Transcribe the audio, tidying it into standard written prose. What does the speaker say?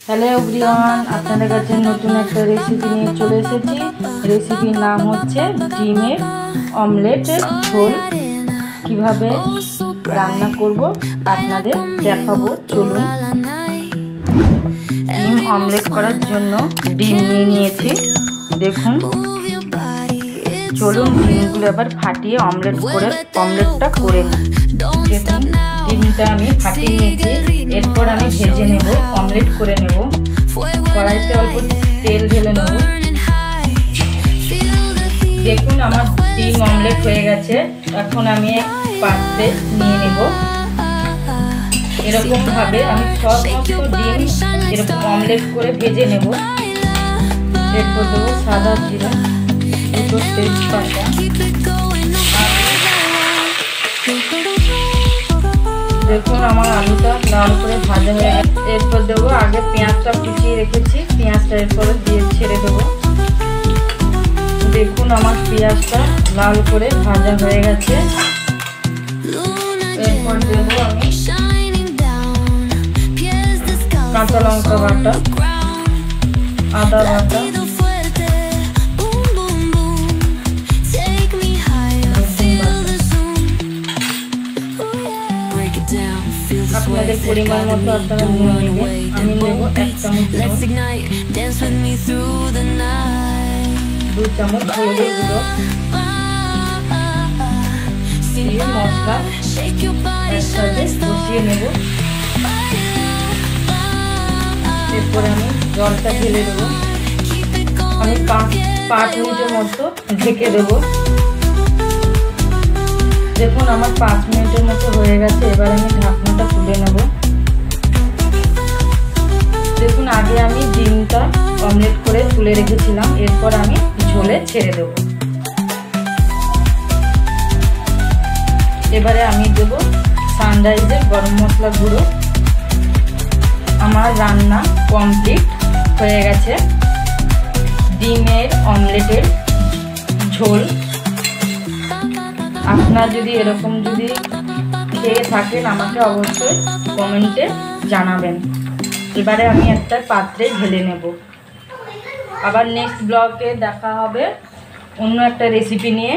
Hello everyone, আপনাদের কাছে নতুন একটা রেসিপি নিয়ে চলে এসেছি। রেসিপির নাম হচ্ছে ডিমের অমলেটের ঝোল। কিভাবে রান্না করব আপনাদের দেখাবো, চলুন। ডিম অমলেট করার জন্য ডিম নিয়ে নিয়েছি, দেখুন। চলুন ডিমগুলো এবার ফাটিয়ে অমলেটটা করে নিই। দেখুন ডিমটা আমি ফাটিয়ে নিয়েছি, এরপর আমি ভেজে নেব, অমলেট করে নেব। কড়াইতে অল্প তেল ঢেলে নেব। দেখুন আমার ডিম অমলেট হয়ে গেছে। এখন আমি পাত্রে নিয়ে নেব। এরকম ভাবে আমি সমস্ত ডিম এরকম অমলেট করে ভেজে নেব। এরপর দেবো সাদা জিরা, দুটো তেজপাতা। দেখুন আমার আলুটা লাল করে ভাজা হয়ে গেছে। এরপর দেবো, আগে পেঁয়াজটা কুচিয়ে রেখেছি, পেঁয়াজটা এরপরে দিয়ে ছেড়ে দেবো। দেখুন আমার পেঁয়াজটা লাল করে ভাজা হয়ে গেছে। এরপর দেবো আমি কাঁচা লঙ্কা বাটা, আদা বাটা, আপনাদের পরিমাণ মতো আপনারা নিয়ে নেবেন। আমি নেব 1 চামচ, 2 চামচ হলুদের গুঁড়ো, দিয়ে মশলা একসাথে কষিয়ে নেব। এরপর আমি জলটা ঢেলে দেবো। আমি 5 মিনিটের মতো ঢেকে দেবো। দেখুন আমার 5 মিনিটের মতো হয়ে গেছে। এবার আমি ঢাকনাটা তুলে নেব। দেখুন আগে আমি ডিমটা অমলেট করে তুলে রেখেছিলাম, এরপর আমি ঝোলে ছেড়ে দেব। এবারে আমি দেব সানরাইজের গরম মশলা গুঁড়ো। আমার রান্না কমপ্লিট হয়ে গেছে। ডিমের অমলেটের ঝোল। আপনারা যদি এরকম খেয়ে থাকেন আমাকে অবশ্যই কমেন্টে জানাবেন। এবারে আমি একটা পাত্রে ঢেলে নেব। আবার নেক্সট ব্লগে দেখা হবে অন্য একটা রেসিপি নিয়ে।